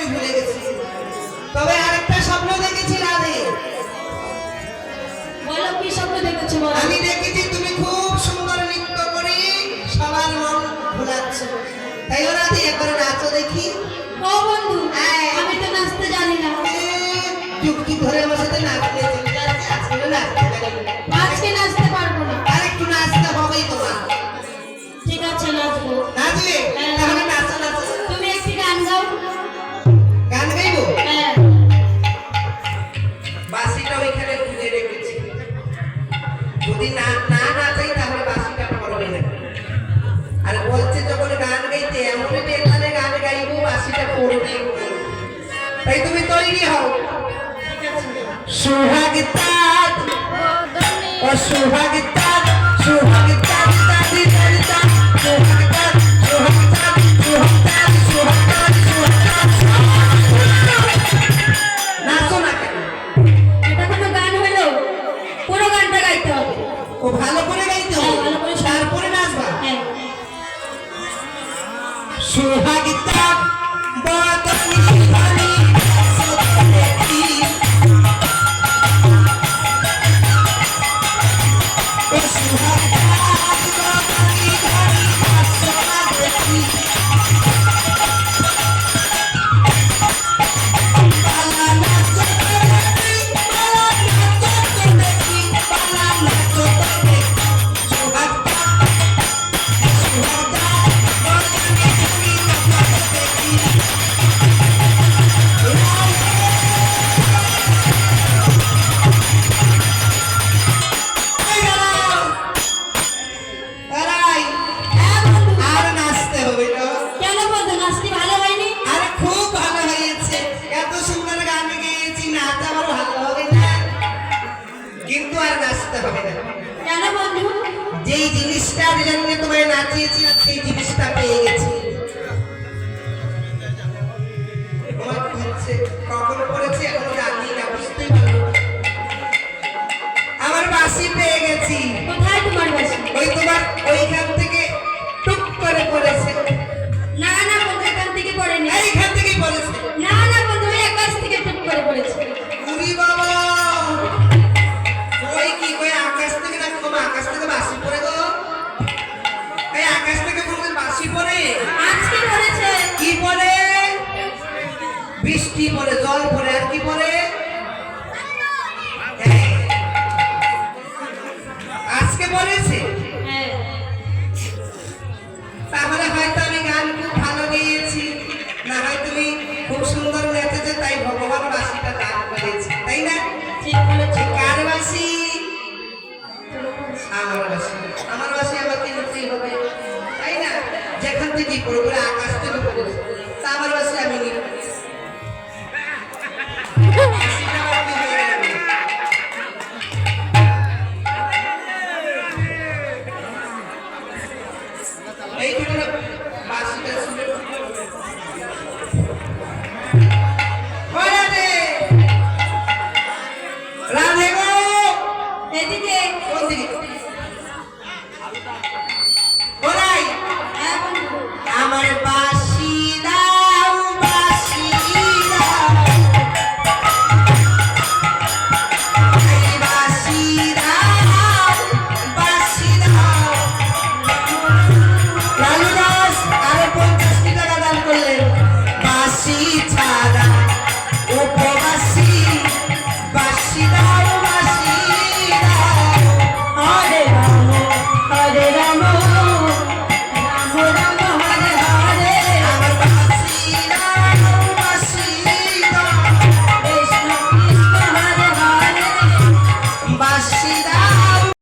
আমি ভুলে গেছি। তবে আরেকটা স্বপ্ন দেখেছি রাধে। বলো কি স্বপ্ন দেখেছো? বলো। আমি দেখেছি তুমি খুব সুন্দর নৃত্য করে সবার মন ভোলাচ্ছ। তাই রাধে একবার নাচো দেখি। ও বন্ধু, আমি তো নাচতে জানি না। যুক্তি ধরে আমার সাথে নাচতে আজকে নাচতে আজকে নাচতে পারবো না। আর একটু নাচতে হবেই তোমার। ঠিক আছে, নাচবো। নাচবে? তাহলে নাচো নাচো। তুমি একটি গান গাও। গান গাইবো? হ্যাঁ। বাঁশিটা ওইখানে তুলে রেখেছি, যদি না না নাচাই তাহলে বাঁশিটা পড়বে না। আর বলছে যখন গান গাইতে এমন এখানে গান গাইবো বাঁশিটা পড়বে। তাই তুমি তৈরি হও। সুহাগিতাত ও সুহাগিতাত সুহাগিতাত দাদি দাদি দাদ সুহাগিতাত সুহাগিতাত সুহাগিতাত সুহাগিতাত নাচো না কেন? এটা কোনো গান হলো? পুরো গানটা গাইতে হবে। ও ভালো করে গাইতে হবে, ভালো করে তারপরে নাচবা। হ্যাঁ। সুহাগিতাত বদনি শিবানী সত্যি ও সুহাগিতাত বদনি ধরি আসনা দেখি পালা নাচো দেখি পালা নাচো দেখি পালা নাচো দেখি সুহাগিতাত সুহাগিতাত বদনি ধরি আসনা দেখি আর নাচতে হবে না। কেন বন্ধু, নাচতে ভালো হয়নি? আরে খুব ভালো হয়েছে, এত সুন্দর গান গেয়েছি, নাচ আমার ভালো হবে না, কিন্তু আর নাচতে হবে না। কেন বন্ধু? যেই জিনিসটার জন্য তোমায় নাচিয়েছিলাম সেই জিনিসটা পেয়ে গেছি। আমার কি হচ্ছে, কখন পড়েছি এখনো জানি না, বুঝতেই পারলো না। আমার বাঁশি পেয়ে গেছি। কোথায় তোমার বাসা? ওই তোমার ওইখান থেকে টুক করে পড়েছে। না না বন্ধু, এখান থেকে পড়েনি। এইখান থেকেই পড়েছে। না না বন্ধু, ওই আকাশ থেকে টুপ করে পড়েছে। উরি বাবা, ওই কি কই আকাশ থেকে না, কম আকাশ থেকে বাঁশি পড়ে গো। এই আকাশ থেকে কোনদিন বাঁশি পড়ে? আজকে পড়েছে। কি পড়ে? বৃষ্টি পড়ে, জল পড়ে, আর কি পড়ে? এই, আজকে পড়েছে। হ্যাঁ। তাহলে হয়তো আমি গান খুব ভালো গেয়েছি, না হয় তুমি খুব সুন্দর নেচেছো, তাই ভগবান বাঁশিটা দান করেছে, তাই না? ঠিক বলেছো। কার বাঁশি? আমার বাঁশি। আমার বাঁশি আমাকে নিতেই হবে, তাই না? যেখান থেকে পড়বে আকাশ থেকে পড়েছে।